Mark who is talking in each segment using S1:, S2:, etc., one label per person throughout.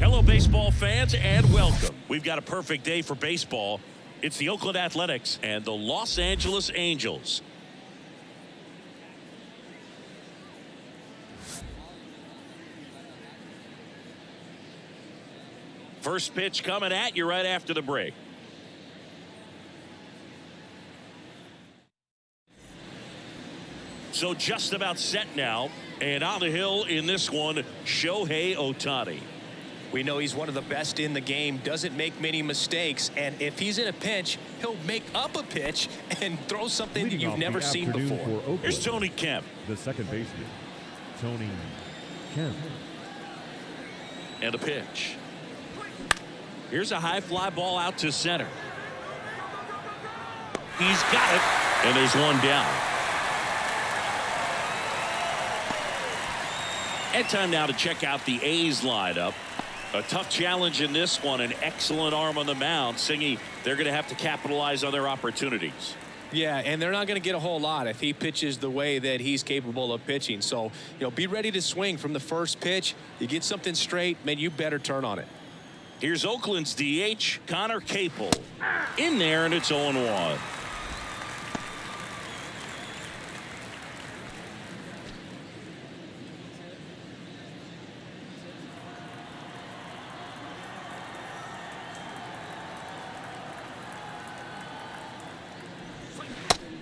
S1: Hello, baseball fans, and welcome. We've got a perfect day for baseball. It's the Oakland Athletics and the Los Angeles Angels. First pitch coming at you right after the break. So just about set now, and on the hill in this one, Shohei Ohtani.
S2: We know he's one of the best in the game, doesn't make many mistakes, and if he's in a pinch, he'll make up a pitch and throw something that you've never seen before.
S1: Here's Tony Kemp.
S3: The second baseman, Tony Kemp.
S1: And a pitch. Here's a high fly ball out to center. He's got it, and there's one down. And time now to check out the A's lineup. A tough challenge in this one. An excellent arm on the mound. Singy, they're going to have to capitalize on their opportunities.
S2: Yeah, and they're not going to get a whole lot if he pitches the way that he's capable of pitching. So, be ready to swing from the first pitch. You get something straight, man, you better turn on it.
S1: Here's Oakland's DH, Connor Capel. In there, and it's 0-1.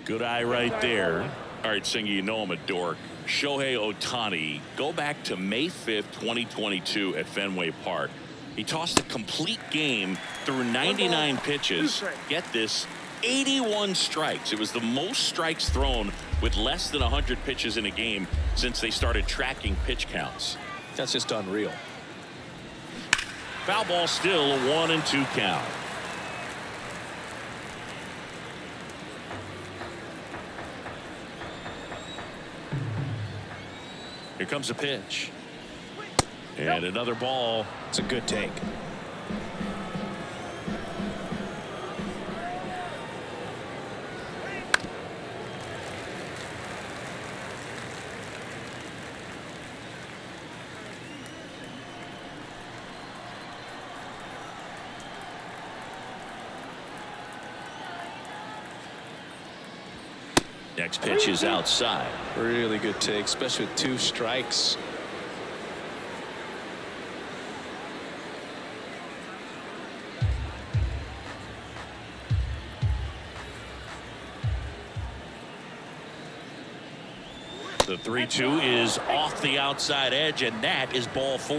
S1: Good eye right there. All right, Singy, you know I'm a dork. Shohei Ohtani, go back to May 5th, 2022 at Fenway Park. He tossed a complete game through 99 pitches. Get this, 81 strikes. It was the most strikes thrown with less than 100 pitches in a game since they started tracking pitch counts.
S2: That's just unreal.
S1: Foul ball still, a 1-2 count. Here comes a pitch. And another ball.
S2: It's a good take.
S1: Next pitch is outside.
S2: Really good take, especially with 2 strikes.
S1: The 3-2 is off the outside edge, and that is ball 4.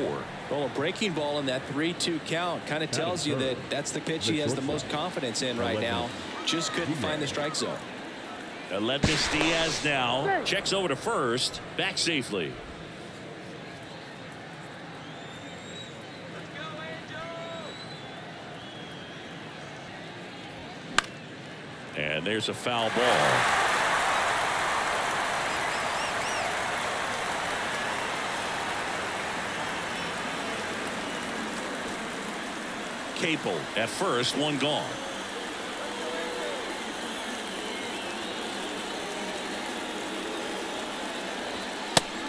S2: Well, a breaking ball in that 3-2 count kind of tells you that that's the pitch he has the most confidence in right now. Just couldn't find the strike zone.
S1: Aledmys Diaz now checks over to first, back safely. And there's a foul ball. Capel at first, one gone.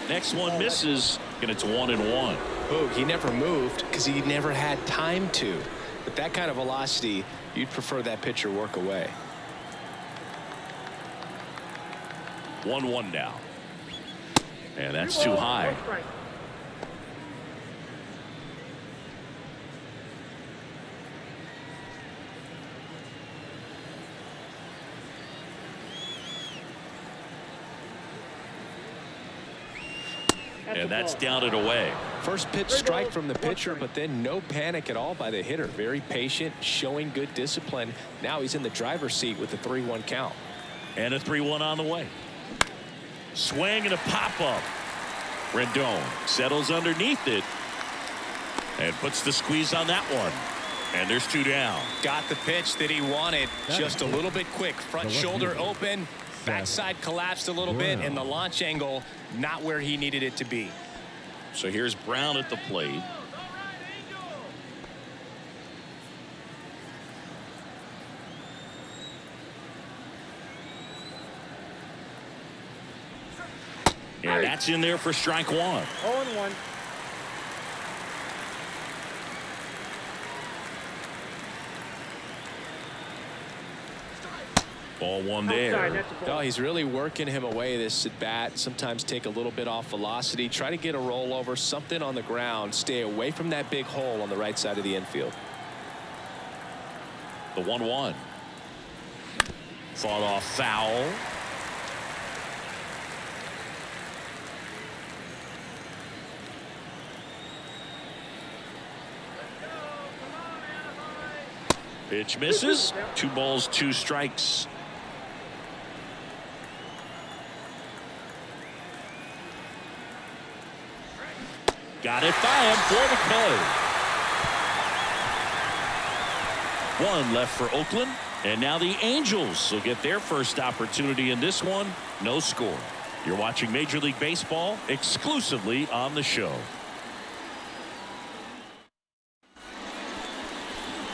S1: Next one misses, and it's 1-1.
S2: Oh, he never moved because he never had time to. With that kind of velocity, you'd prefer that pitcher work away.
S1: 1-1 now. And that's too high. And that's down and away.
S2: First pitch strike from the pitcher, but then no panic at all by the hitter. Very patient, showing good discipline. Now he's in the driver's seat with the 3-1 count.
S1: And a 3-1 on the way. Swing and a pop-up. Rendon settles underneath it and puts the squeeze on that one. And there's 2 down.
S2: Got the pitch that he wanted, just a little bit quick. Front shoulder open. Backside collapsed a little bit, and the launch angle not where he needed it to be.
S1: So here's Brown at the plate. And that's in there for strike 1.
S4: 0-1.
S1: Ball one there.
S2: Oh, he's really working him away this at bat. Sometimes take a little bit off velocity. Try to get a rollover, something on the ground. Stay away from that big hole on the right side of the infield.
S1: The 1-1. Fought off foul. Pitch misses. 2 balls, 2 strikes. Got it by him for the play. 1 left for Oakland. And now the Angels will get their first opportunity in this one. No score. You're watching Major League Baseball exclusively on the show.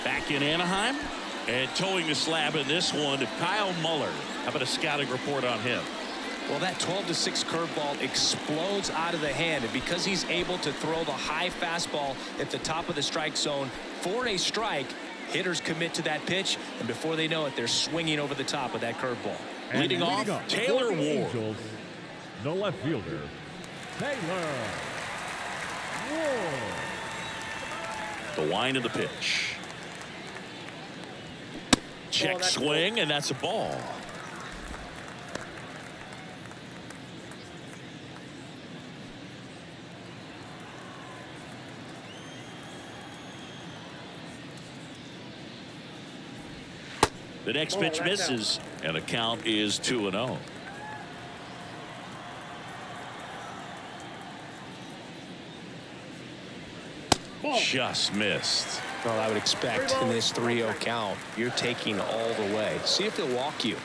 S1: Back in Anaheim. And towing the slab in this one, Kyle Muller. How about a scouting report on him?
S2: Well, that 12-6 curveball explodes out of the hand, and because he's able to throw the high fastball at the top of the strike zone for a strike, hitters commit to that pitch, and before they know it, they're swinging over the top of that curveball.
S1: Leading off, Taylor Ward.
S3: Angels, the left fielder, Taylor Ward.
S1: The wind of the pitch. Check swing, and that's a ball. The next pitch misses, and the count is 2-0. Just missed.
S2: Well, I would expect in this 3-0 count, you're taking all the way. See if they'll walk you.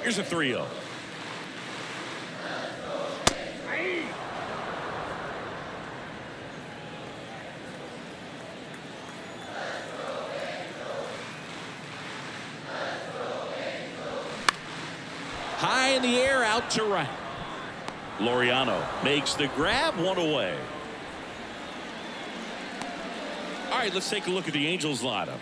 S1: Here's a 3-0. High in the air, out to right. Laureano makes the grab, 1 away. All right, let's take a look at the Angels lineup.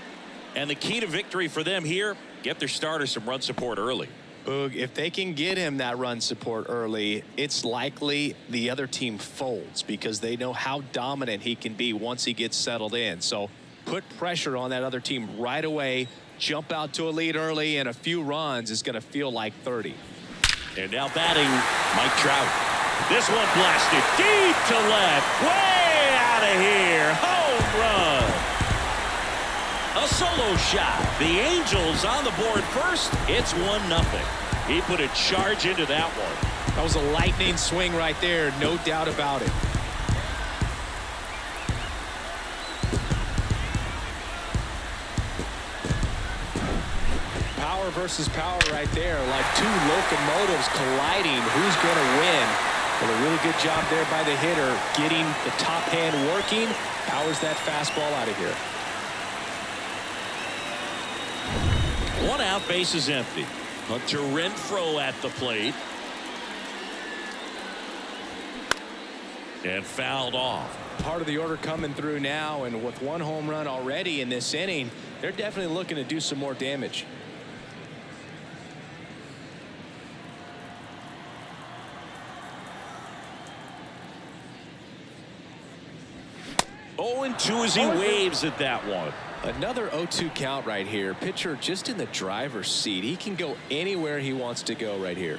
S1: And the key to victory for them here, get their starter some run support early.
S2: Boog, if they can get him that run support early, it's likely the other team folds because they know how dominant he can be once he gets settled in. So put pressure on that other team right away. Jump out to a lead early, and a few runs is going to feel like 30.
S1: And now batting, Mike Trout. This one blasted deep to left. Way out of here. Home run. A solo shot. The Angels on the board first. It's 1-0. He put a charge into that one.
S2: That was a lightning swing right there. No doubt about it. Power versus power right there, like 2 locomotives colliding. Who's going to win? Well, a really good job there by the hitter, getting the top hand working. Powers that fastball out of here.
S1: 1 out, base is empty. Hunter Renfroe at the plate. And fouled off.
S2: Part of the order coming through now, and with 1 home run already in this inning, they're definitely looking to do some more damage.
S1: And 2 as he waves at that one.
S2: Another 0-2 count right here. Pitcher just in the driver's seat. He can go anywhere he wants to go right here.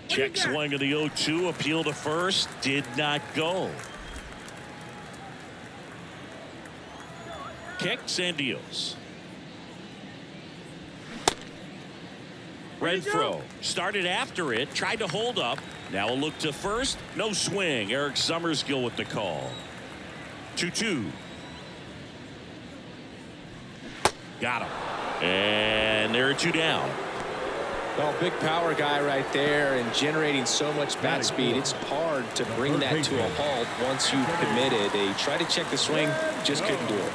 S1: Check swing of the 0-2. Appeal to first. Did not go. Kicks and deals. Renfroe started after it. Tried to hold up. Now a look to first. No swing. Eric Summersgill with the call. 2-2. Got him. And there are 2 down.
S2: Well, big power guy right there and generating so much bat speed. It's hard to bring that to a halt once you've committed. They tried to check the swing, just couldn't do it.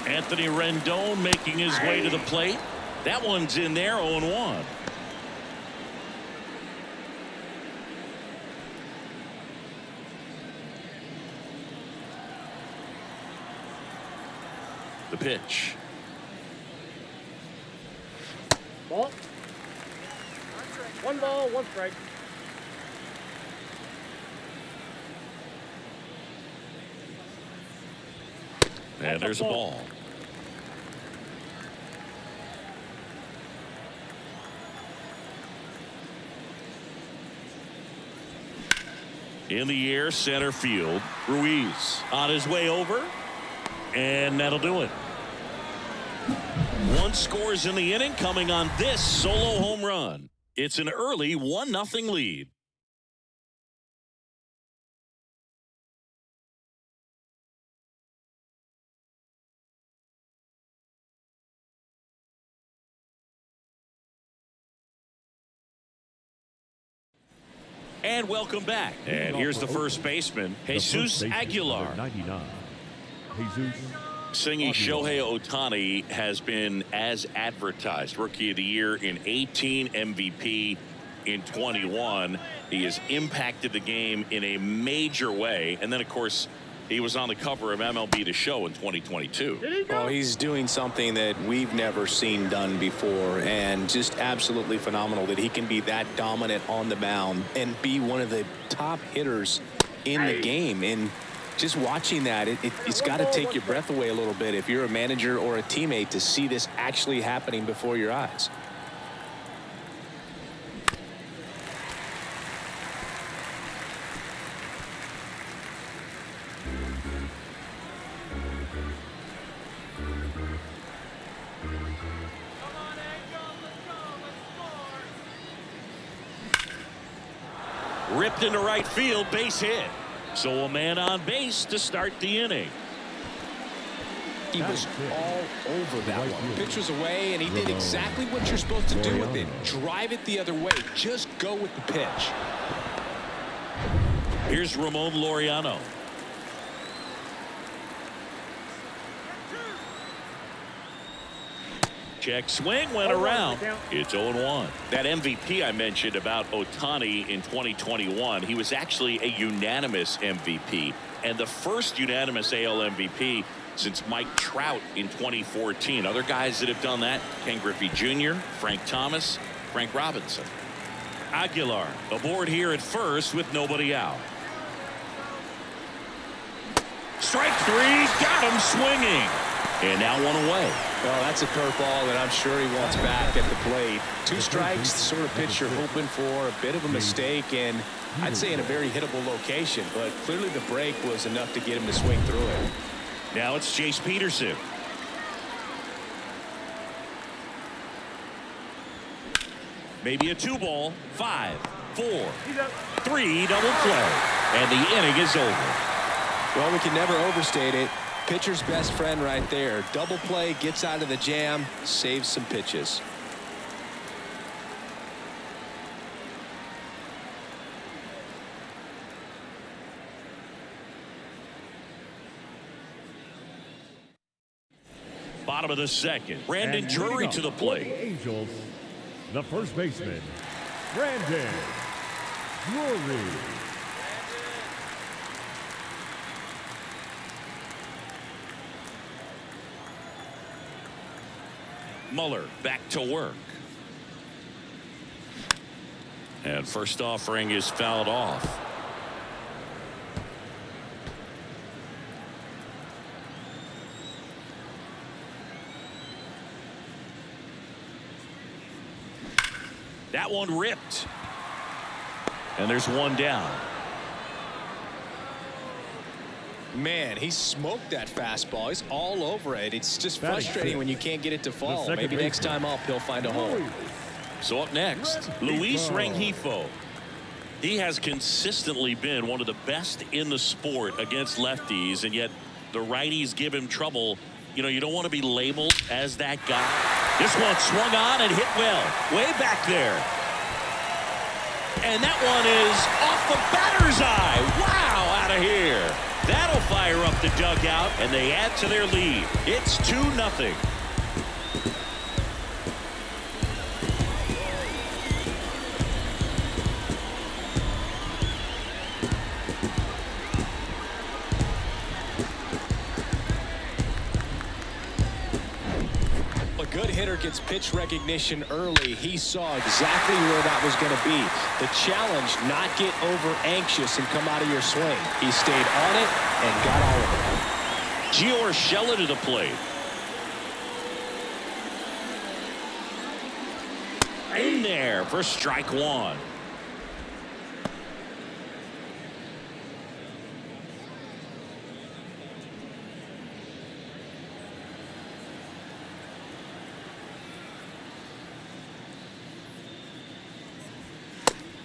S1: Anthony Rendon making his way to the plate. That one's in there, 0-1. The pitch.
S4: Ball. One ball, one strike.
S1: And there's a ball. In the air, center field. Ruiz on his way over. And that'll do it. One scores in the inning coming on this solo home run. It's an early 1-0 lead. And welcome back. And here's the first baseman, Jesus Aguilar.
S3: 99. Jesus.
S1: Singing Shohei Ohtani has been as advertised. Rookie of the Year in 18, MVP in 21. He has impacted the game in a major way. And then, of course, he was on the cover of MLB The Show in 2022.
S2: Well, he's doing something that we've never seen done before, and just absolutely phenomenal that he can be that dominant on the mound and be one of the top hitters in the game. And just watching that, it's got to take your breath away a little bit if you're a manager or a teammate to see this actually happening before your eyes.
S1: Ripped into right field, base hit. So a man on base to start the inning.
S2: He was all over that one. Pitch was away, and he did exactly what you're supposed to do with it. Drive it the other way. Just go with the pitch.
S1: Here's Ramon Laureano. Check swing, went around. It's 0-1. That MVP I mentioned about Ohtani in 2021, he was actually a unanimous MVP, and the first unanimous AL MVP since Mike Trout in 2014. Other guys that have done that, Ken Griffey Jr., Frank Thomas, Frank Robinson. Aguilar aboard here at first with nobody out. Strike three, got him swinging. And now one away.
S2: Well, that's a curveball that I'm sure he wants back at the plate. Two strikes, the sort of pitch you're hoping for. A bit of a mistake, and I'd say in a very hittable location. But clearly the break was enough to get him to swing through it.
S1: Now it's Chase Peterson. Maybe a 2-ball. 5, 4, 3 double play. And the inning is over.
S2: Well, we can never overstate it. Pitcher's best friend right there. Double play, gets out of the jam, saves some pitches.
S1: Bottom of the second. Brandon Drury to the plate.
S3: The Angels, the first baseman, Brandon Drury.
S1: Muller back to work. And first offering is fouled off. That one ripped. And there's one down.
S2: Man, he smoked that fastball. He's all over it. It's just frustrating when you can't get it to fall. Maybe next time up he'll find a hole.
S1: So up next, Luis Rengifo. He has consistently been one of the best in the sport against lefties, and yet the righties give him trouble. You know, you don't want to be labeled as that guy. This one swung on and hit well, way back there. And that one is off the batter's eye. Wow, out of here. That'll fire up the dugout, and they add to their lead. It's 2-0.
S2: gets pitch recognition early. He saw exactly where that was going to be. The challenge, not get over anxious and come out of your swing. He stayed on it and got all of it.
S1: Gio Urshela to the plate. In there for strike one.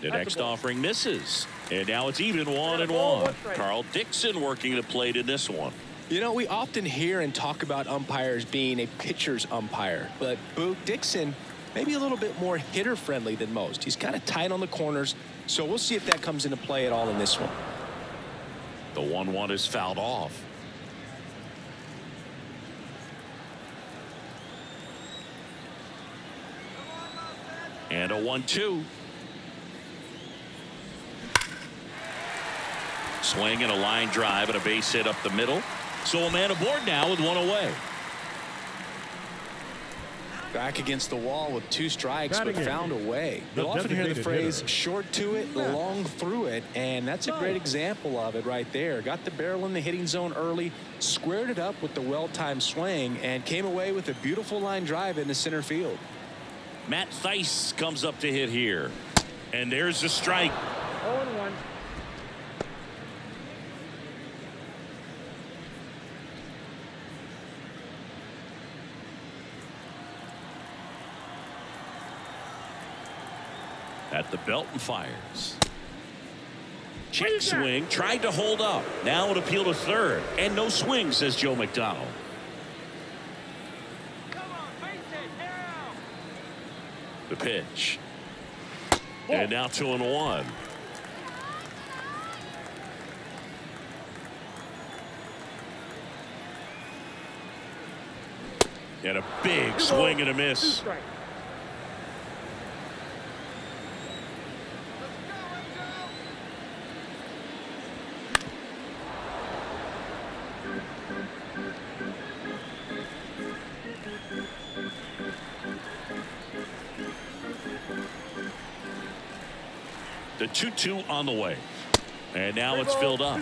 S1: The next offering misses. And now it's even 1-1. Carl Dixon working the plate in this one.
S2: You know, we often hear and talk about umpires being a pitcher's umpire. But Boog Dixon, maybe a little bit more hitter-friendly than most. He's kind of tight on the corners. So we'll see if that comes into play at all in this one.
S1: The 1-1 is fouled off. And a 1-2. Swing and a line drive and a base hit up the middle. So a man aboard now with one away.
S2: Back against the wall with 2 strikes, but
S3: Batting
S2: found a way.
S3: The
S2: You'll often hear the
S3: designated
S2: phrase
S3: hitter.
S2: short to it, long through it, and that's a great example of it right there. Got the barrel in the hitting zone early, squared it up with the well-timed swing, and came away with a beautiful line drive into center field.
S1: Matt Theis comes up to hit here. And there's the strike.
S4: 0-1.
S1: At the belt and fires. Check swing, tried to hold up. Now an appeal to third. And no swing, says Joe McDonald. The pitch. And now 2-1. And a big swing and a miss. The 2-2 on the way. And now it's filled up.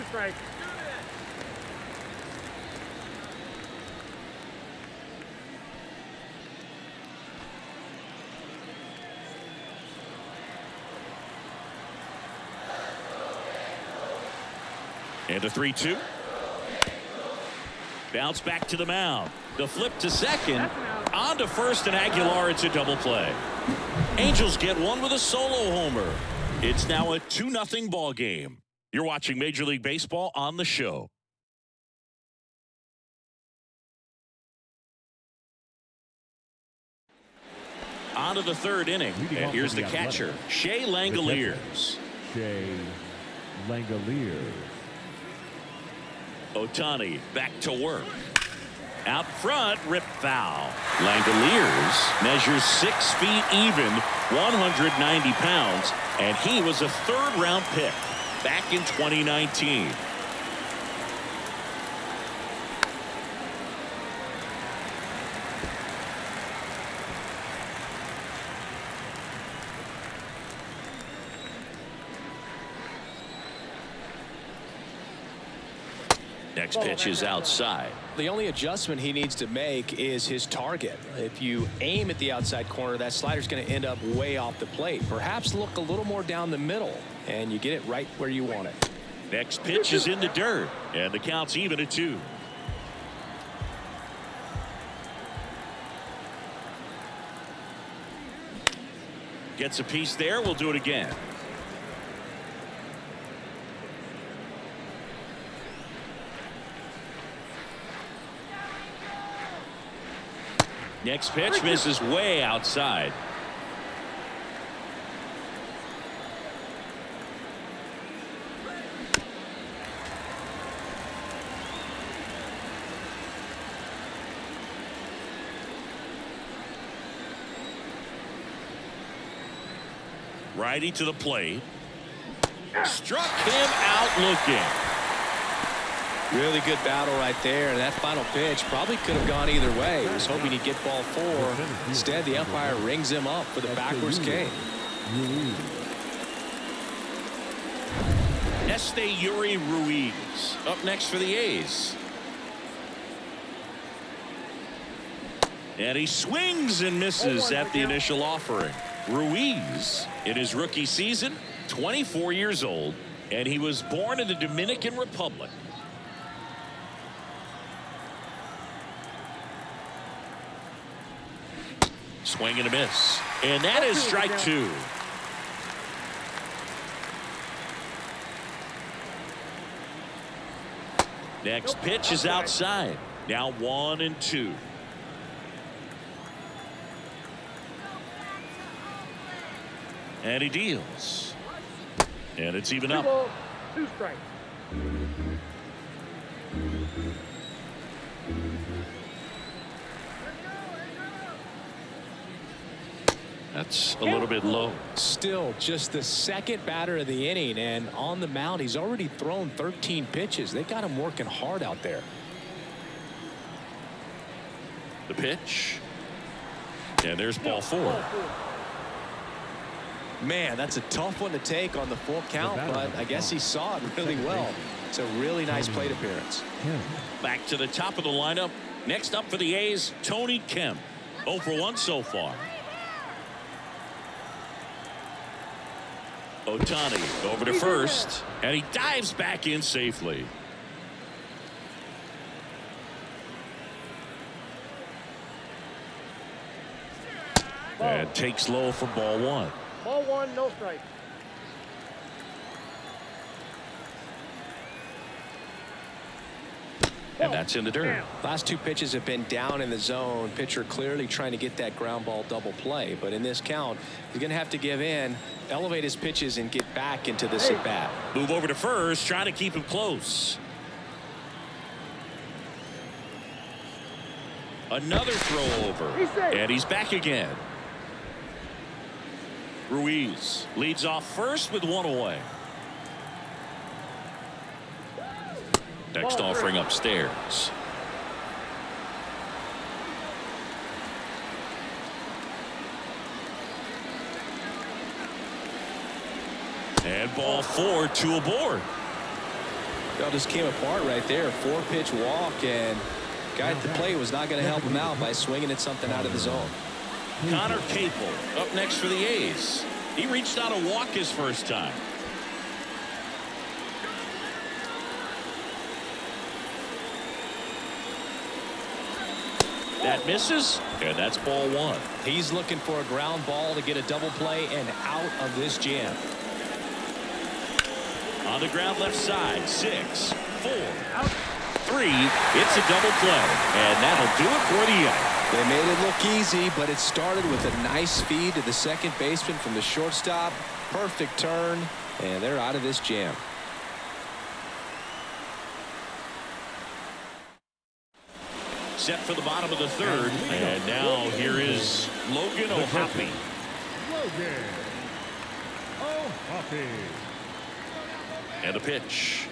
S1: And a 3-2. Bounce back to the mound. The flip to second. On to first, and Aguilar, it's a double play. Angels get one with a solo homer. It's now a 2-0 ball game. You're watching Major League Baseball on the show. On to the third inning. And here's the catcher, Shea Langoliers.
S3: Shea Langoliers.
S1: Ohtani back to work. Out front, rip foul. Langoliers measures 6 feet even, 190 pounds, and he was a third-round pick back in 2019. Next pitch is outside.
S2: The only adjustment he needs to make is his target. If you aim at the outside corner, that slider's going to end up way off the plate. Perhaps look a little more down the middle, and you get it right where you want it.
S1: Next pitch is in the dirt, and the count's even at 2. Gets a piece there. We'll do it again. Next pitch misses way outside. Righty to the plate. Struck him out looking.
S2: Really good battle right there. And that final pitch probably could have gone either way. He was hoping he'd get ball 4. Instead, the umpire rings him up for the backwards K.
S1: Yuri Ruiz up next for the A's. And he swings and misses at the initial offering. Ruiz, in his rookie season, 24 years old, and he was born in the Dominican Republic. Swing and a miss. And that is strike 2. Next pitch is outside. Now 1-2. And he deals. And it's even up.
S4: 2 balls, 2 strikes.
S1: That's a little bit low.
S2: Still just the second batter of the inning, and on the mound he's already thrown 13 pitches. They got him working hard out there.
S1: The pitch. And there's ball 4.
S2: Man, that's a tough one to take on the full count, but I guess he saw it really well. It's a really nice plate appearance.
S1: Back to the top of the lineup. Next up for the A's, Tony Kemp. 0 for 1 so far. Ohtani over to first, and he dives back in safely. And takes low for ball 1.
S4: Ball 1, no strike.
S1: And that's in the dirt.
S2: Last 2 pitches have been down in the zone. Pitcher clearly trying to get that ground ball double play, but in this count he's going to have to give in, elevate his pitches, and get back into this at bat.
S1: Move over to first, trying to keep him close. Another throw over, and he's back again. Ruiz leads off first with 1 away. Next offering upstairs. And ball 4, 2 aboard.
S2: That just came apart right there. 4-pitch walk, and guy at the plate was not going to help him out by swinging at something out of the zone.
S1: Connor Capel up next for the A's. He reached out a walk his first time. That misses, and that's ball 1.
S2: He's looking for a ground ball to get a double play and out of this jam.
S1: On the ground left side, 6, 4, 3. It's a double play, and that'll do it for the inning.
S2: They made it look easy, but it started with a nice feed to the second baseman from the shortstop. Perfect turn, and they're out of this jam.
S1: Set for the bottom of the 3rd, and now here is Logan O'Hoppe.
S3: Logan O'Hoppe.
S1: And a pitch.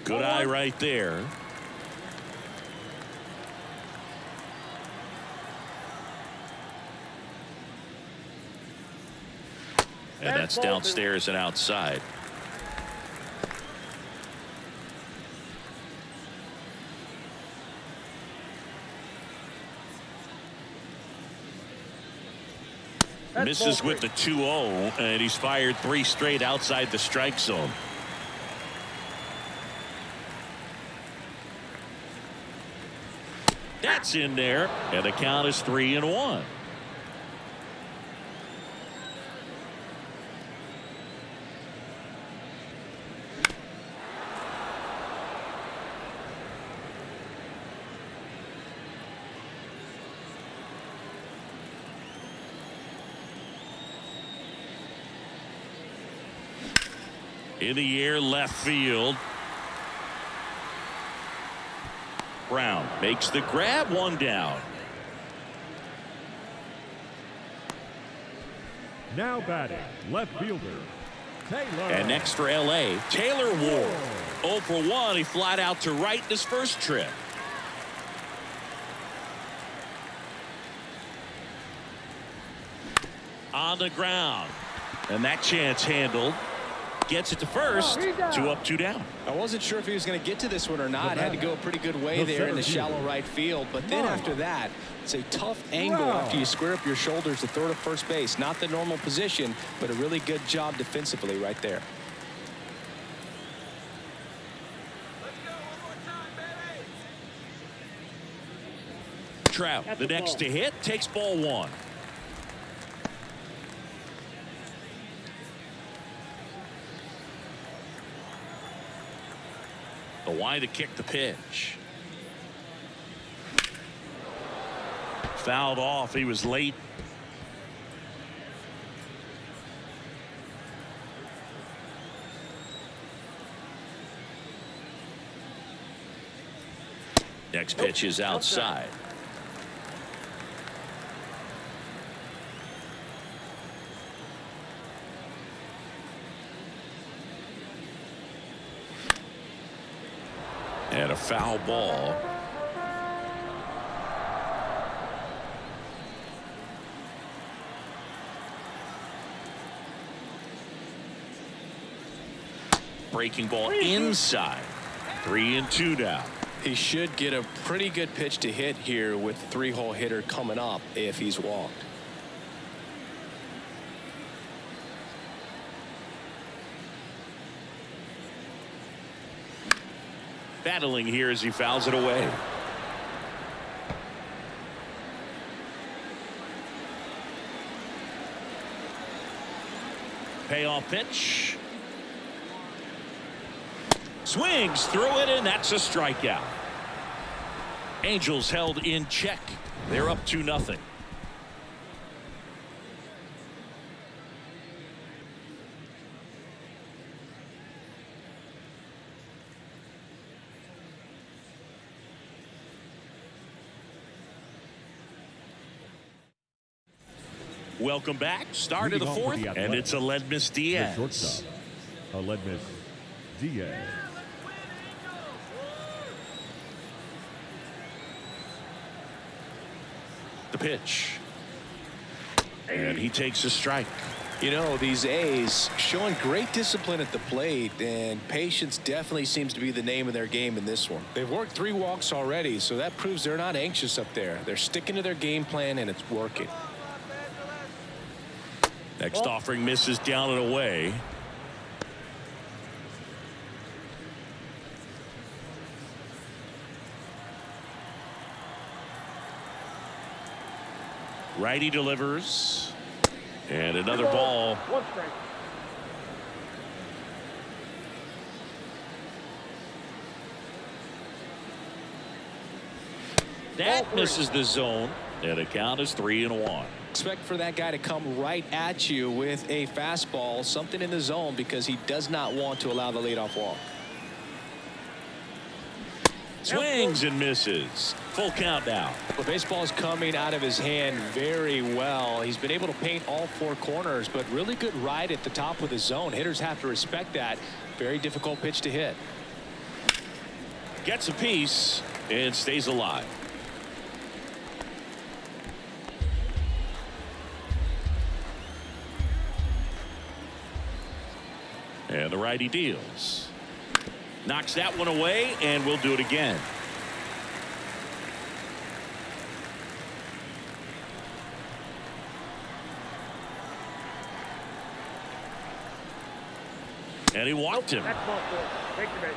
S1: Good eye right there. And that's downstairs and outside. Misses with the 2-0, and he's fired 3 straight outside the strike zone. That's in there, and the count is 3-1. In the air, left field. Brown makes the grab, 1 down.
S3: Now batting, left fielder,
S1: And next for L.A., Taylor Ward. 0 for 1. He flied out to right in his first trip. On the ground. And that chance handled. Gets it to first. 2 up, 2 down.
S2: I wasn't sure if he was going to get to this one or not. Had to go a pretty good way there in the shallow right field. But then after that, it's a tough angle after you square up your shoulders to throw to first base. Not the normal position, but a really good job defensively right there.
S1: Trout, the next to hit, takes ball 1. The wide to kick the pitch. Fouled off. He was late. Next pitch is outside. And a foul ball. Breaking ball inside. 3-2 now.
S2: He should get a pretty good pitch to hit here with the 3-hole hitter coming up if he's walked.
S1: Battling here as he fouls it away. Payoff pitch. Swings through it, and that's a strikeout. Angels held in check. They're up 2-0. Welcome back. Start of the 4th, and it's Aledmys Diaz.
S3: Aledmys Diaz.
S1: The pitch. And he takes a strike.
S2: You know, these A's showing great discipline at the plate, and patience definitely seems to be the name of their game in this one. They've worked 3 walks already, so that proves they're not anxious up there. They're sticking to their game plan, and it's working.
S1: Next offering misses down and away. Righty delivers. And another ball.
S4: 1 strike.
S1: That misses the zone. And the count is 3-1.
S2: Expect for that guy to come right at you with a fastball, something in the zone, because he does not want to allow the leadoff walk.
S1: Swings and misses. Full count now.
S2: The baseball is coming out of his hand very well. He's been able to paint all 4 corners, but really good ride at the top with his zone. Hitters have to respect that. Very difficult pitch to hit.
S1: Gets a piece and stays alive. And the righty deals. Knocks that one away, and we'll do it again. And he walked him.
S4: That's ball 4. Take the base.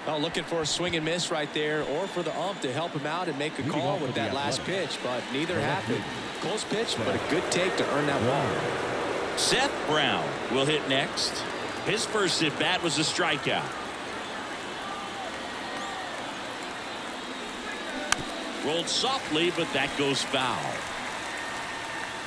S2: Well, looking for a swing and miss right there, or for the ump to help him out and make a call with that last pitch, but neither happened. Close pitch, but a good take to earn that ball.
S1: Seth Brown will hit next. His first at bat was a strikeout. Rolled softly, but that goes foul.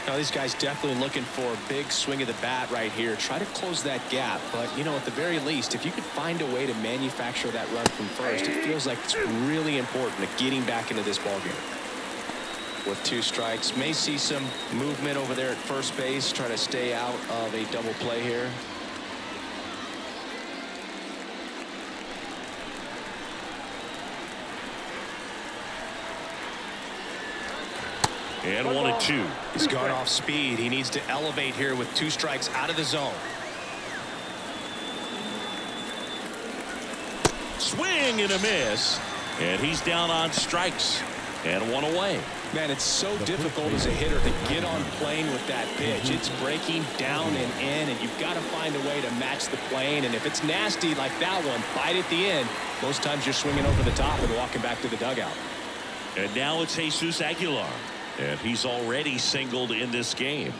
S2: Now these guys definitely looking for a big swing of the bat right here. Try to close that gap, but you know, at the very least, if you could find a way to manufacture that run from first, it feels like it's really important to getting back into this ballgame. With 2 strikes, may see some movement over there at first base, try to stay out of a double play here.
S1: And 1-2.
S2: He's gone off speed. He needs to elevate here with 2 strikes out of the zone.
S1: Swing and a miss. And he's down on strikes. And 1 away.
S2: Man, it's so difficult as a hitter to get on plane with that pitch. It's breaking down and in, and you've got to find a way to match the plane. And if it's nasty like that one, bite at the end, most times you're swinging over the top and walking back to the dugout.
S1: And now it's Jesus Aguilar. And he's already singled in this game.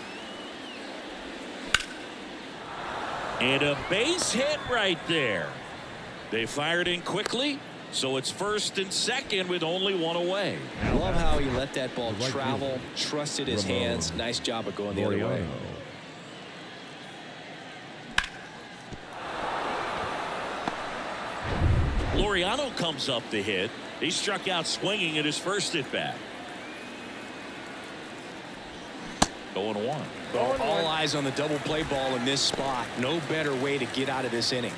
S1: And a base hit right there. They fired in quickly. So it's 1st and 2nd with only 1 away.
S2: I love how he let that ball travel, trusted his hands. Nice job of going the other way.
S1: Laureano comes up to hit. He struck out swinging at his first at bat. 0-1.
S2: All eyes on the double play ball in this spot. No better way to get out of this inning.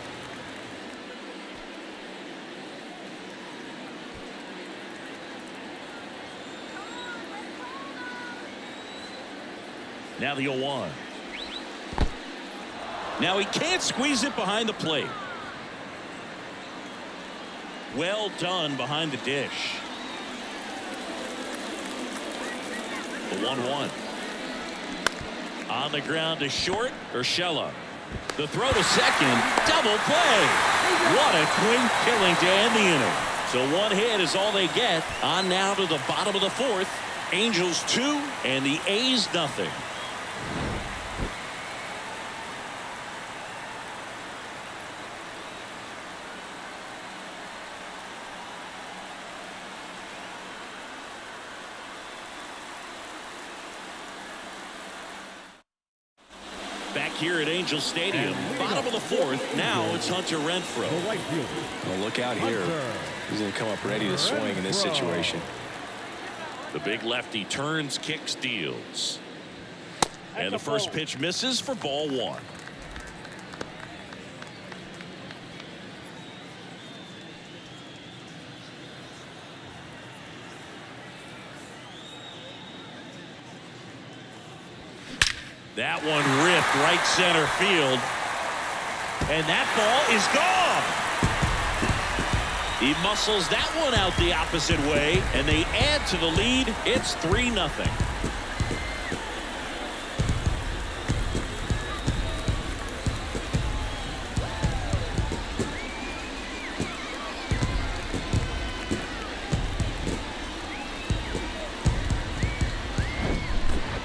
S1: Now the 0-1. Now he can't squeeze it behind the plate. Well done behind the dish. The 1-1. On the ground to short, Urshela. The throw to second, double play. What a quick killing to end the inning. So 1 hit is all they get. On now to the bottom of the 4th. Angels 2 and the A's nothing. Back here at Angel Stadium, bottom of the 4th. Now it's Hunter Renfroe.
S2: Well, look out here. He's going to come up ready to swing in this situation.
S1: The big lefty turns, kicks, deals. And the first pitch misses for ball 1. That one ripped right center field. And that ball is gone. He muscles that one out the opposite way, and they add to the lead. It's 3-0.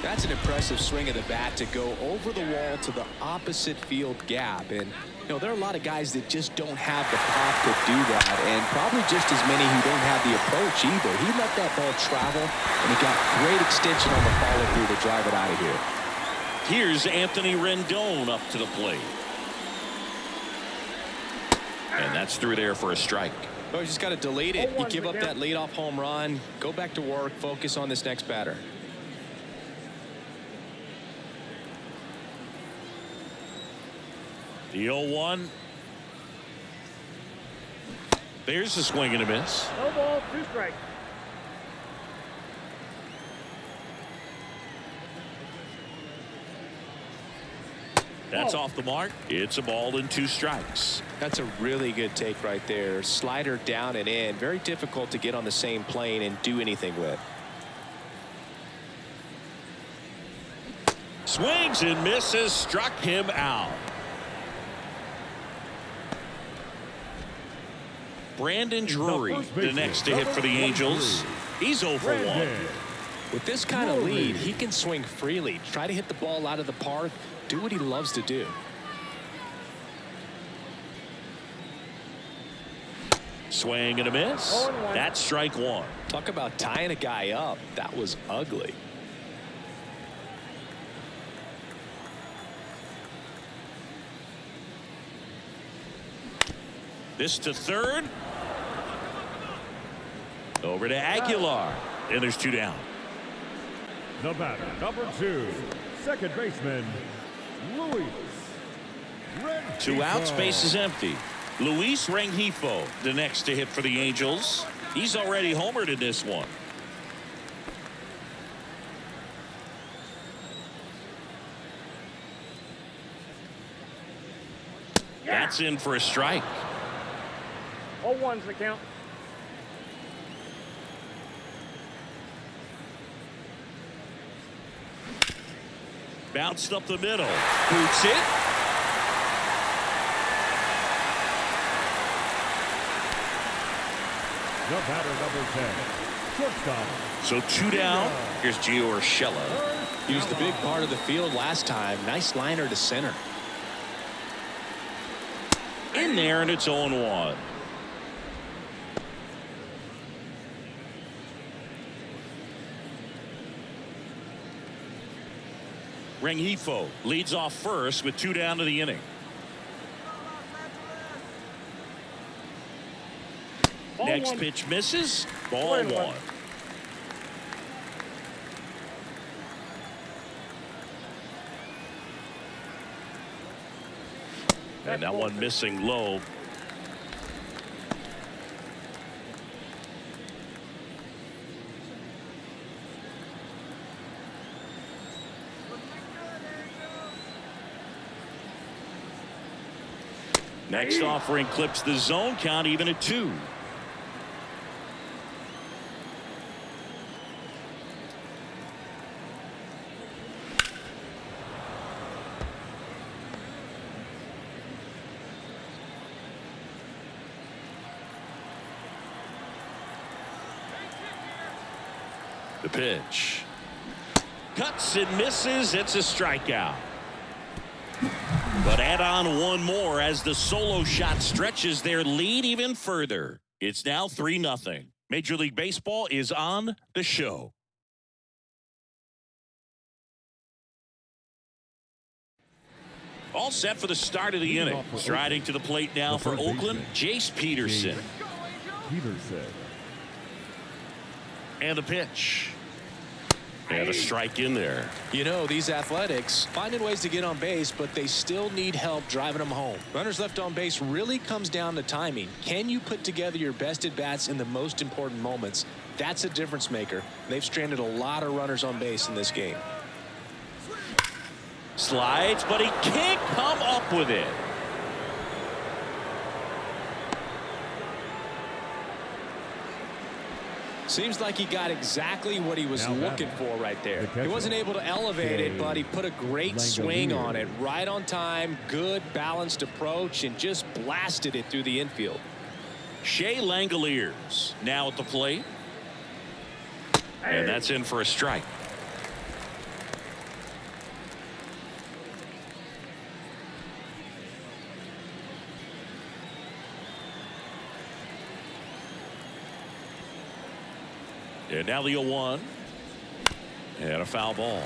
S2: That's an impressive swing of the bat to go over the wall to the opposite field gap. And, you know, there are a lot of guys that just don't have the pop to do that, and probably just as many who don't have the approach either. He let that ball travel, and he got great extension on the follow-through to drive it out of here.
S1: Here's Anthony Rendon up to the plate. And that's through there for a strike.
S2: Well, you just got to delete it. You give up that leadoff home run, go back to work, focus on this next batter.
S1: The 0-1. There's a swing and a miss.
S4: No ball, 2 strikes.
S1: That's off the mark. It's a ball and 2 strikes.
S2: That's a really good take right there. Slider down and in. Very difficult to get on the same plane and do anything with.
S1: Swings and misses. Struck him out. Brandon Drury, the next to hit for the Angels. He's 0 for 1.
S2: With this kind of lead, he can swing freely. Try to hit the ball out of the park. Do what he loves to do.
S1: Swing and a miss. That's strike 1.
S2: Talk about tying a guy up. That was ugly.
S1: This to third. Over to Aguilar. And there's 2 down.
S3: The batter, number 2, second baseman, Luis.
S1: 2 outs, base is empty. Luis Rengifo, the next to hit for the Angels. He's already homered in this one. That's in for a strike.
S4: 0-1's the count.
S1: Bounced up the middle.
S2: Boots it.
S3: The batter, number 10, shortstop.
S1: So 2 down. Here's Gio Urshela.
S2: Used the big part of the field last time. Nice liner to center.
S1: In there, and it's 0-1. Rengifo leads off first with 2 down to the inning. Next pitch misses. Ball 1. And that one missing low. Next offering clips the zone count even at 2. The pitch. Cuts and misses. It's a strikeout. But add on one more as the solo shot stretches their lead even further. It's now 3-0. Major League Baseball is on the show. All set for the start of the inning. Striding to the plate now for Oakland, Jace Peterson.
S3: Peterson.
S1: And the pitch. And a strike in there.
S2: You know, these athletics finding ways to get on base, but they still need help driving them home. Runners left on base really comes down to timing. Can you put together your best at-bats in the most important moments? That's a difference maker. They've stranded a lot of runners on base in this game.
S1: Slides, but he can't come up with it.
S2: Seems like he got exactly what he was looking for right there. He wasn't able to elevate it, but he put a great swing on it. Right on time, good balanced approach, and just blasted it through the infield.
S1: Shea Langoliers now at the plate. And that's in for a strike. And now the 0-1. And a foul ball.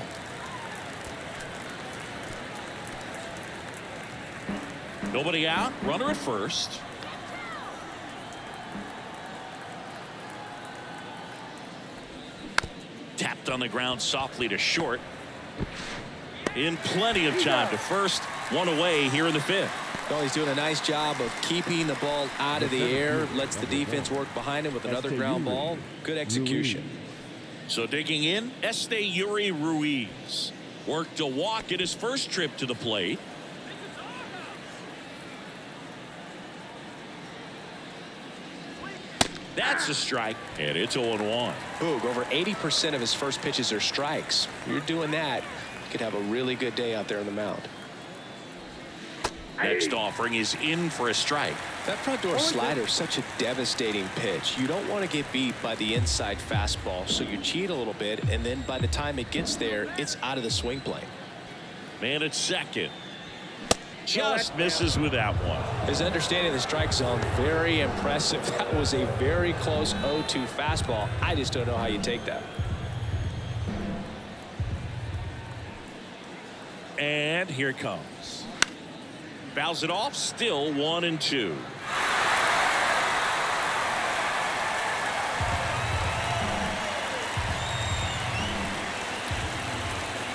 S1: Nobody out. Runner at first. Tapped on the ground softly to short. In plenty of time to first. One away here in the 5th.
S2: Well, he's doing a nice job of keeping the ball out of the air. Lets the defense work behind him with another ground ball. Good execution.
S1: So digging in, Yuri Ruiz worked a walk at his first trip to the plate. That's a strike, and it's 0-1.
S2: Boog, over 80% of his first pitches are strikes. You're doing that, you could have a really good day out there on the mound.
S1: Next offering is in for a strike.
S2: That front door slider is such a devastating pitch. You don't want to get beat by the inside fastball, so you cheat a little bit, and then by the time it gets there, it's out of the swing plane.
S1: Man at second. Just misses with that one.
S2: His understanding of the strike zone, very impressive. That was a very close 0-2 fastball. I just don't know how you take that.
S1: And here it comes. Fouls it off, still 1-2.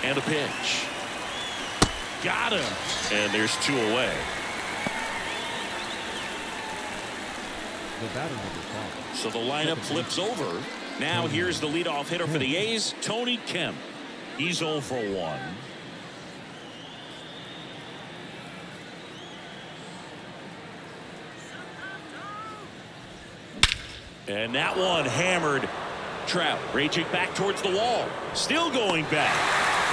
S1: And a pitch. Got him. And there's 2 away.
S3: The batter, number 5.
S1: So the lineup flips over. Now here's the leadoff hitter for the A's, Tony Kemp. He's 0 for 1. And that one hammered. Trout raging back towards the wall. Still going back.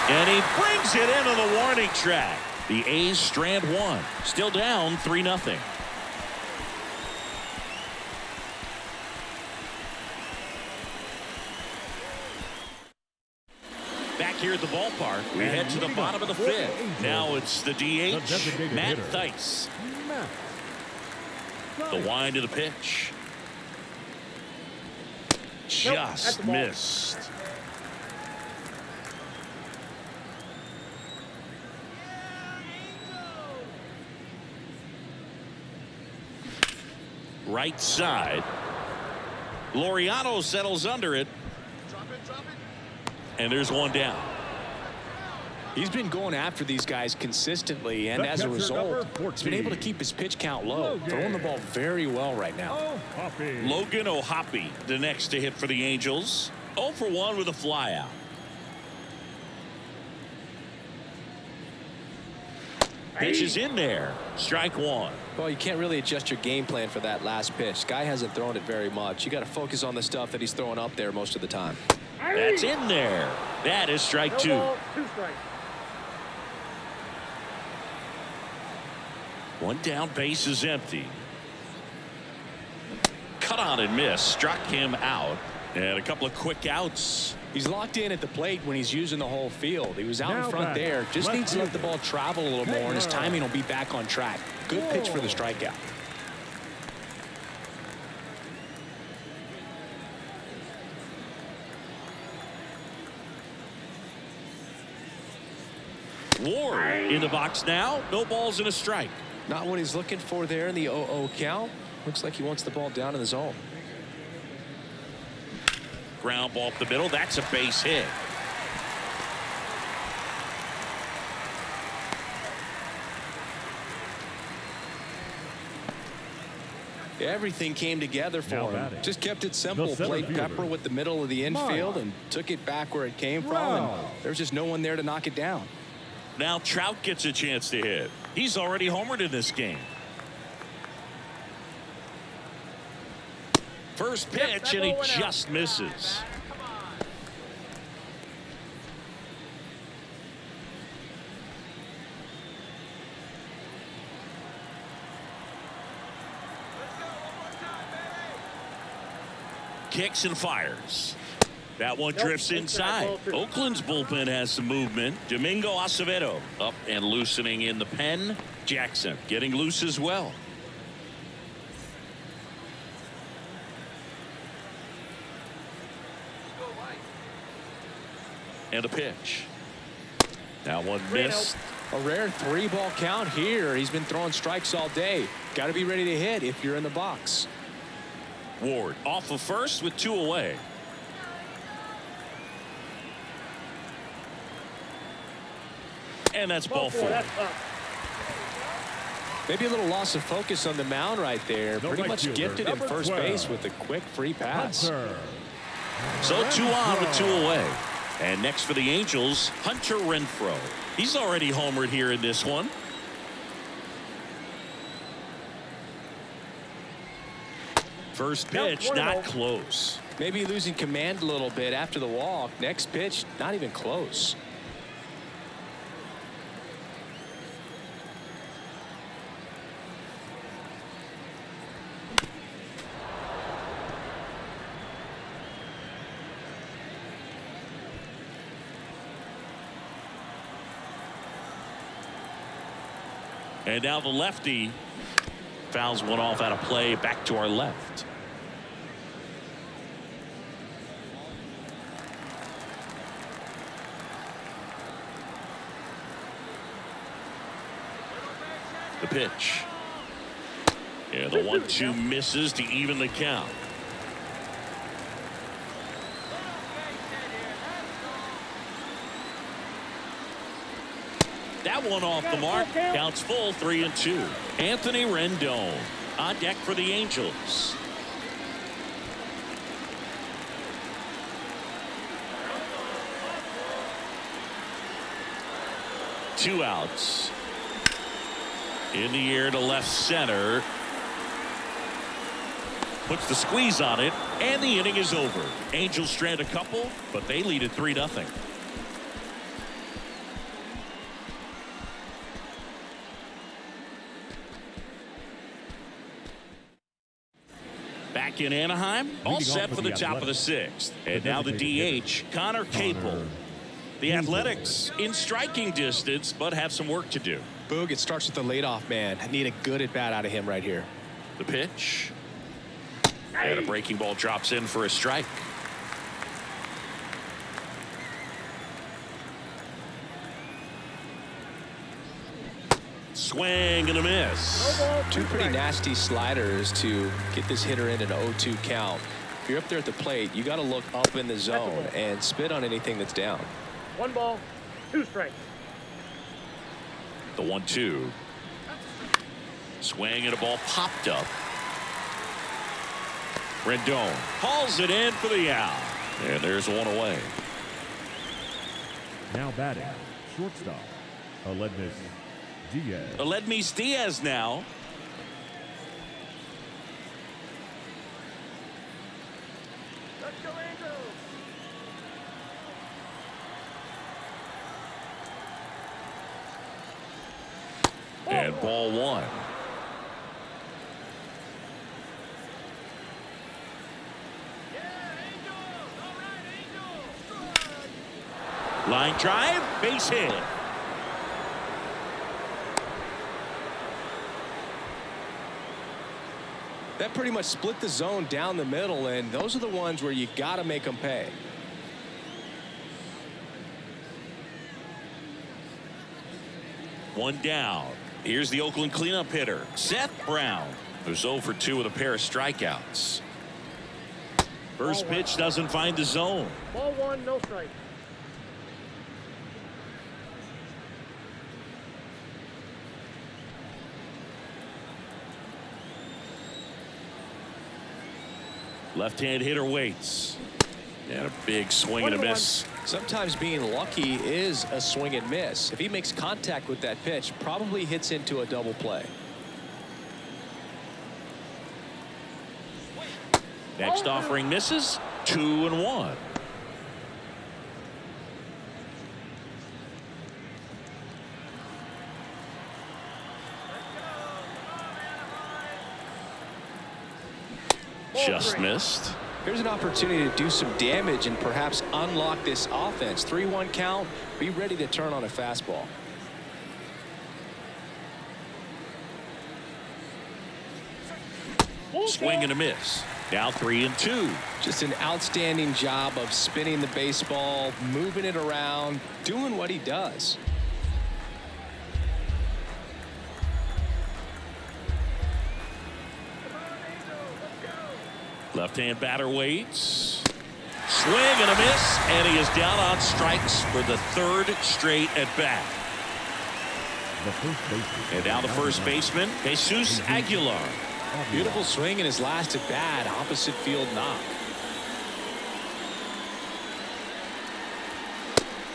S1: And he brings it into the warning track. The A's strand one. Still down 3-0. Back here at the ballpark, we head to the bottom of the fifth. Now it's the DH, Matt Thaiss. The wind of the pitch. Just missed. Right side. Laureano settles under it. And there's one down.
S2: He's been going after these guys consistently, and as a result, he's been able to keep his pitch count low, throwing the ball very well right now.
S1: Logan O'Hoppe, the next to hit for the Angels. 0 for 1 with a flyout. Pitch is in there. Strike one.
S2: Well, you can't really adjust your game plan for that last pitch. Guy hasn't thrown it very much. You got to focus on the stuff that he's throwing up there most of the time.
S1: That's in there. That is strike two.
S4: Ball, 2 strikes.
S1: One down, base is empty. Cut on and miss. Struck him out. And a couple of quick outs.
S2: He's locked in at the plate when he's using the whole field. He was out in front there. Just needs to let the ball travel a little more, and his timing will be back on track. Good pitch for the strikeout.
S1: Ward in the box now. No balls and a strike.
S2: Not what he's looking for there in the 0-0 count. Looks like he wants the ball down in the zone.
S1: Ground ball up the middle. That's a base hit.
S2: Everything came together for him. Just kept it simple. Played pepper with the middle of the infield and took it back where it came from. And there's just no one there to knock it down.
S1: Now Trout gets a chance to hit. He's already homered in this game. First pitch, and he just misses. Kicks and fires. That one drifts inside. Oakland's bullpen has some movement. Domingo Acevedo up and loosening in the pen. Jackson getting loose as well. And a pitch. That one missed.
S2: A rare 3-ball count here. He's been throwing strikes all day. Got to be ready to hit if you're in the box.
S1: Ward off of first with 2 away. And that's ball 4.
S2: Maybe a little loss of focus on the mound right there. Pretty much gifted him first base with a quick free pass.
S1: So 2 on with 2 away. And next for the Angels, Hunter Renfroe. He's already homered here in this one. First pitch, not close.
S2: Maybe losing command a little bit after the walk. Next pitch, not even close.
S1: And now the lefty fouls one off out of play back to our left. The pitch. And the 1-2 misses to even the count. That one off the mark. Counts full, 3-2. Anthony Rendon on deck for the Angels. Two outs. In the air to left center. puts the squeeze on it, and the inning is over. Angels strand a couple, but they lead at 3-0. Back in Anaheim, all set for the top of the 6th. And now the DH, Connor Capel. The Athletics in striking distance, but have some work to do.
S2: Boog, it starts with the leadoff man. I need a good at-bat out of him right here.
S1: The pitch. And a breaking ball drops in for a strike. Swing and a miss.
S2: Two pretty nasty sliders to get this hitter in an 0-2 count. If you're up there at the plate, you got to look up in the zone and spit on anything that's down.
S4: 1 ball, 2 strikes.
S1: The 1-2. Swing and a ball popped up. Rendon hauls it in for the out. And there's one away.
S3: Now batting, shortstop,
S1: Aledmys Diaz now.
S4: Let's go, Angels.
S1: And ball 1. Line drive, base hit.
S2: That pretty much split the zone down the middle, and those are the ones where you got to make them pay.
S1: One down. Here's the Oakland cleanup hitter, Seth Brown, who's 0 for 2 with a pair of strikeouts. First pitch doesn't find the zone.
S4: Ball 1, no strike.
S1: Left-hand hitter waits. And a big swing and a miss.
S2: Sometimes being lucky is a swing and miss. If he makes contact with that pitch, probably hits into a double play.
S1: Next offering misses. 2-1. Just missed.
S2: Here's an opportunity to do some damage and perhaps unlock this offense. 3-1 count. Be ready to turn on a fastball.
S1: Swing and a miss. Now 3-2.
S2: Just an outstanding job of spinning the baseball, moving it around, doing what he does.
S1: Left-hand batter waits. Swing and a miss, and he is down on strikes for the 3rd straight at bat. And now the first baseman, Jesus Aguilar.
S2: Beautiful swing in his last at bat, opposite field knock.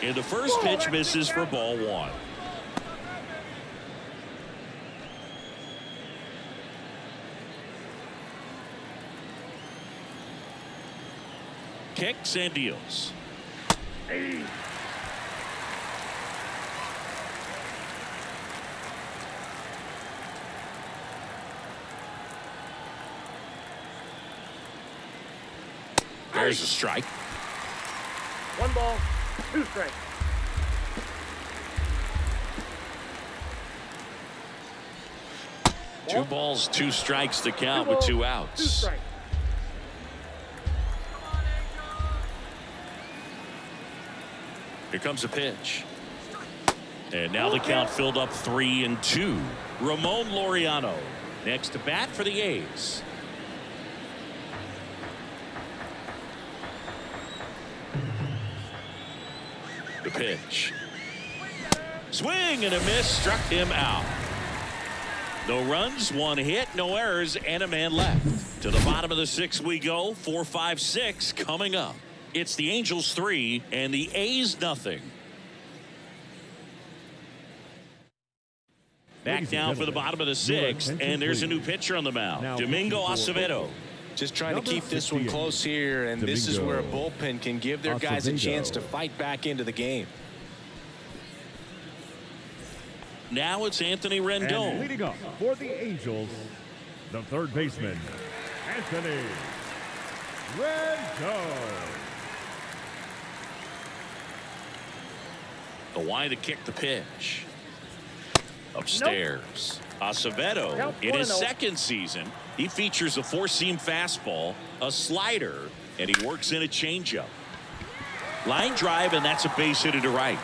S1: And the first pitch misses for ball 1. Kicks and deals.
S4: Hey.
S1: There's a strike.
S4: 1 ball, 2 strikes.
S1: Two balls, 2 strikes to count with 2 outs.
S4: 2 strikes.
S1: Here comes a pitch. And now the count filled up 3-2. Ramon Laureano next to bat for the A's. The pitch. Swing and a miss, struck him out. No runs, 1 hit, no errors, and a man left. To the bottom of the 6th we go. 4, 5, 6 coming up. It's the Angels 3 and the A's nothing. Back down for the bottom of the 6th, and there's a new pitcher on the mound, Domingo Acevedo.
S2: Just trying to
S3: Number
S2: keep this one
S3: 68,
S2: close here, and this is where a
S3: Domingo.
S2: bullpen can give their guys a chance to fight back into the game.
S1: Now it's Anthony
S3: And
S1: Rendon.
S3: leading up for the Angels, the third baseman, Anthony Rendon.
S1: The wide to kick the pitch. Upstairs. Acevedo,
S4: Nope,
S1: in his
S4: 1-0.
S1: second season, he features a four-seam fastball, a slider, and he works in a changeup. Line drive, and that's a base hit to right.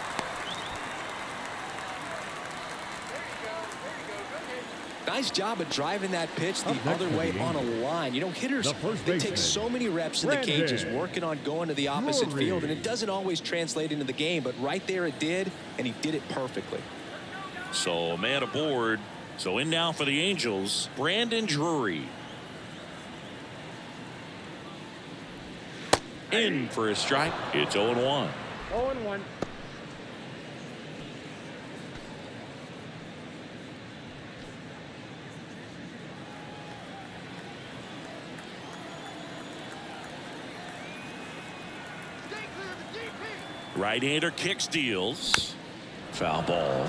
S2: Nice job of driving that pitch the
S3: Up next
S2: other
S3: for
S2: way
S3: the
S2: on a
S3: Angels,
S2: line. You know, hitters,
S3: the first
S2: they take
S3: baseman,
S2: so many reps in the cages
S3: Brandon
S2: working on going to the opposite
S3: Drury.
S2: field, and it doesn't always translate into the game, but right there it did, and he did it perfectly.
S1: So a man aboard. So in now for the Angels, Brandon Drury. In for a strike. It's 0-1.
S4: 0-1.
S1: Right-hander kicks, deals. Foul ball.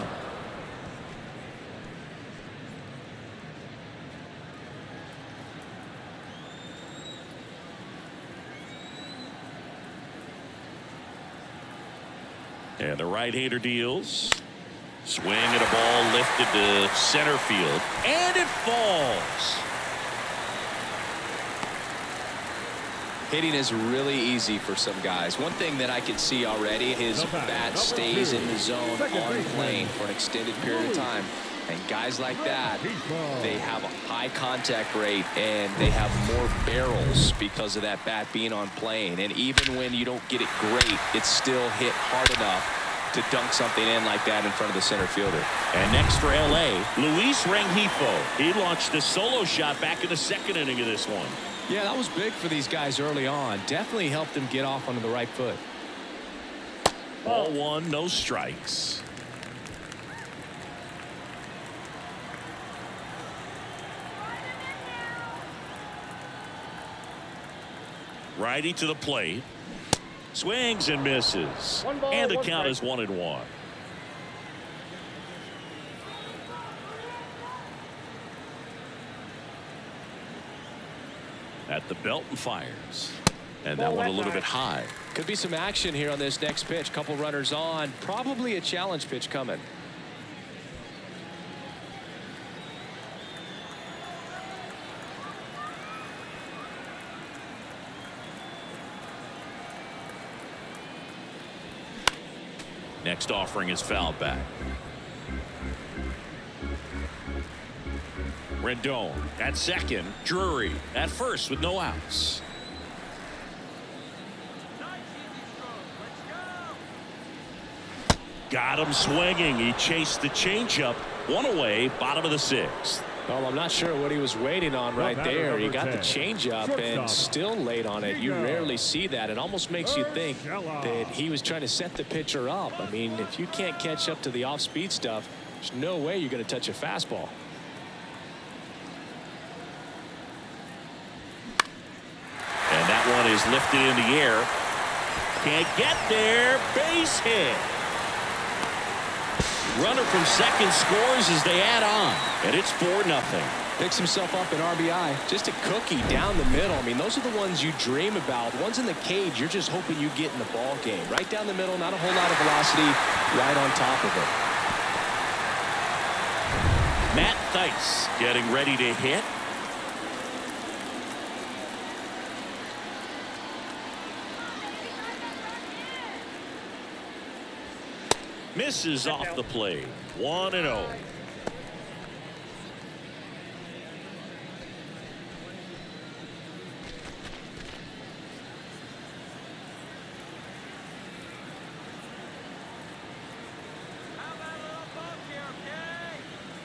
S1: And the right-hander deals. Swing at a ball lifted to center field. And it falls.
S2: Hitting is really easy for some guys. One thing that I can see already, his bat stays in the zone on the plane for an extended period of time. And guys like that, they have a high contact rate and they have more barrels because of that bat being on plane. And even when you don't get it great, it's still hit hard enough to dunk something in like that in front of the center fielder.
S1: And next for L.A., Luis Rengifo. He launched a solo shot back in the second inning of this one.
S2: Yeah, that was big for these guys early on. Definitely helped them get off onto the right foot.
S1: Ball one, no strikes. Righty to the plate. Swings and misses.
S4: One ball,
S1: And the
S4: one
S1: count
S4: strike.
S1: is 1-1. At the belt and fires. And that
S4: Ball
S1: one a
S4: that
S1: little
S4: high.
S1: bit high.
S2: Could be some action here on this next pitch. Couple runners on. Probably a challenge pitch coming.
S1: Next offering is fouled back. Rendon at second. Drury at first with no outs. Got him swinging. He chased the changeup. One away, bottom of the sixth.
S2: Well, I'm not sure what he was waiting on right
S3: batter,
S2: there. He
S3: number
S2: got the
S3: 10,
S2: changeup and
S3: shortstop,
S2: still late on it. You
S3: Diego.
S2: rarely see that. It almost makes you think
S3: Urshela.
S2: that he was trying to set the pitcher up. I mean, if you can't catch up to the off-speed stuff, there's no way you're going to touch a fastball.
S1: And that one is lifted in the air. Can't get there. Base hit. Runner from second scores as they add on. And it's 4-0.
S2: Picks himself up an RBI. Just a cookie down the middle. I mean, those are the ones you dream about. Ones in the cage, you're just hoping you get in the ball game. Right down the middle, not a whole lot of velocity. Right on top of it.
S1: Matt Theis getting ready to hit. Misses off the plate. 1-0.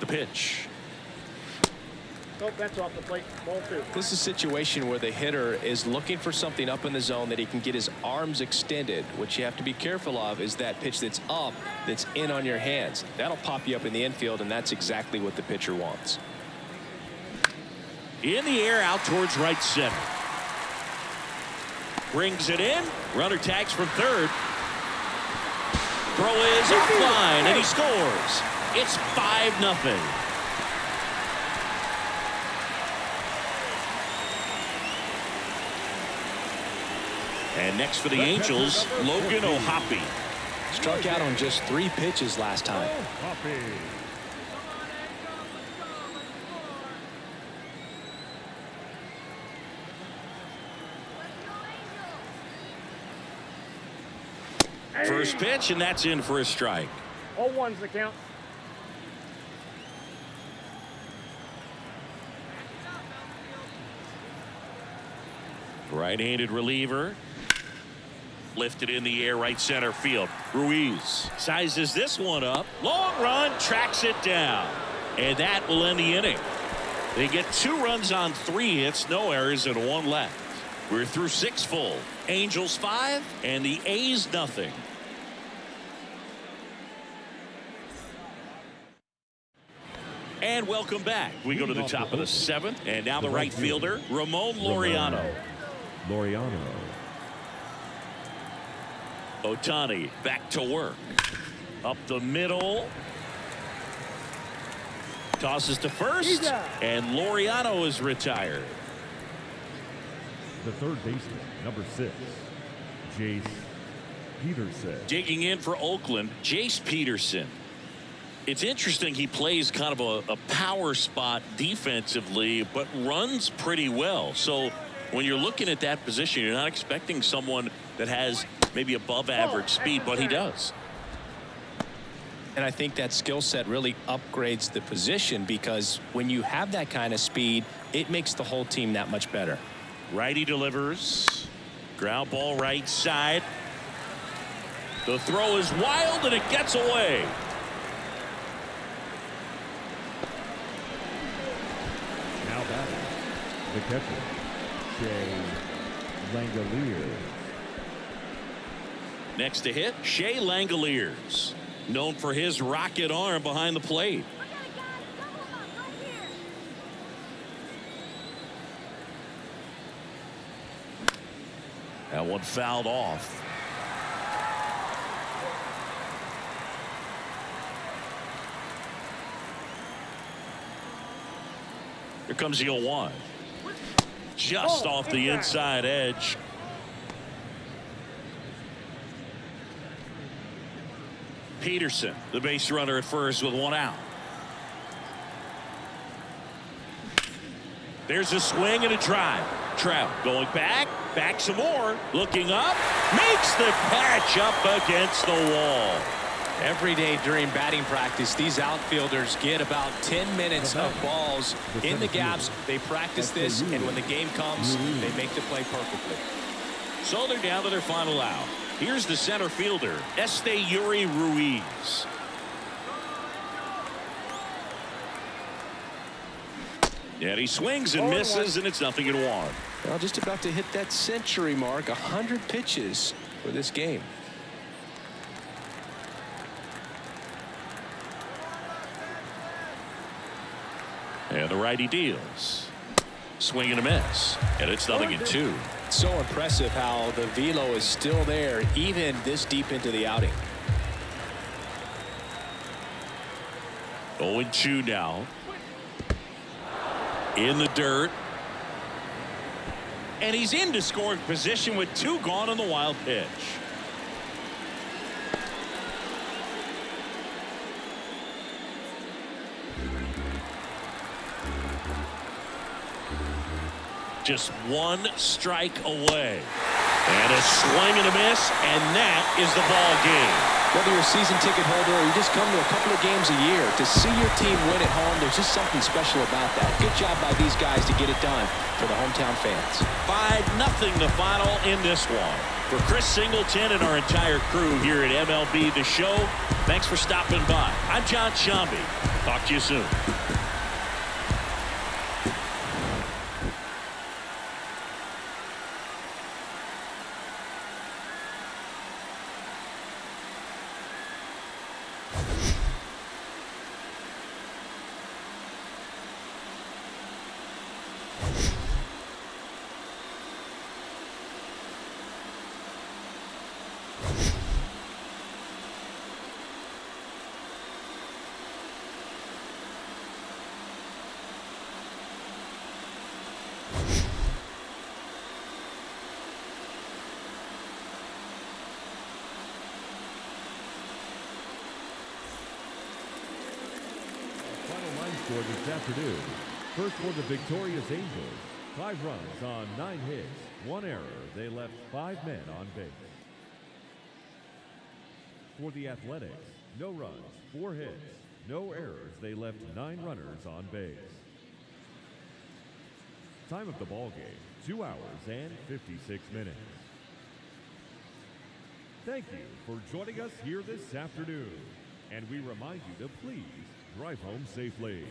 S1: The pitch.
S4: Nope, that's off the plate. Ball two.
S2: This is a situation where the hitter is looking for something up in the zone that he can get his arms extended. What you have to be careful of is that pitch that's up, that's in on your hands. That'll pop you up in the infield, and that's exactly what the pitcher wants.
S1: In the air out towards right center. Brings it in. Runner tags from third. Throw is offline, and he scores. It's 5-0. And next for the Angels, Logan O'Hoppe.
S2: Struck out on just 3 pitches last time.
S1: First pitch, and that's in for a strike.
S4: 0-1's the count.
S1: Right-handed reliever. Lifted in the air, right center field. Ruiz sizes this one up. Long run, tracks it down. And that will end the inning. They get 2 runs on 3 hits, no errors, and 1 left. We're through 6 full. Angels 5, and the A's nothing. And welcome back. We go to the top of the 7th, and now the right fielder, Ramon Laureano. Ohtani back to work. Up the middle. Tosses to first, and Laureano is retired.
S3: The third baseman, number 6, Jace Peterson.
S1: Digging in for Oakland, Jace Peterson. It's interesting, he plays kind of a power spot defensively, but runs pretty well. So when you're looking at that position, you're not expecting someone that has maybe above average speed, but he does.
S2: And I think that skill set really upgrades the position, because when you have that kind of speed, it makes the whole team that much better.
S1: Righty delivers. Ground ball right side. The throw is wild, and it gets away.
S3: Now batting, the catcher, Shea Langoliers.
S1: Next to hit, Shea Langoliers, known for his rocket arm behind the plate. That one fouled off. Here comes the 0-1. Just off the inside edge. Peterson, the base runner at first with 1 out. There's a swing and a drive. Trout going back some more, looking up, makes the catch up against the wall.
S2: Every day during batting practice, these outfielders get about 10 minutes of balls in the gaps. They practice this, and when the game comes, they make the play perfectly.
S1: So they're down to their final out. Here's the center fielder, Yuri Ruiz. And he swings and misses, and it's 0-1.
S2: Well, just about to hit that century mark, 100 pitches for this game.
S1: And the righty deals. Swing and a miss. And it's 0-2.
S2: So impressive how the velo is still there even this deep into the outing.
S1: 0-2 now. In the dirt. And he's into scoring position with 2 gone on the wild pitch. Just 1 strike away. And a swing and a miss, and that is the ball game.
S2: Whether you're a season ticket holder or you just come to a couple of games a year, to see your team win at home, there's just something special about that. Good job by these guys to get it done for the hometown fans.
S1: 5-0 the final in this one. For Chris Singleton and our entire crew here at MLB The Show, thanks for stopping by. I'm John Shambi. Talk to you soon.
S3: score this afternoon. First for the victorious Angels, 5 runs on 9 hits, 1 error. They left 5 men on base. For the Athletics, no runs, 4 hits, no errors. They left 9 runners on base. Time of the ball game, 2 hours and 56 minutes. Thank you for joining us here this afternoon. And we remind you to please drive home safely.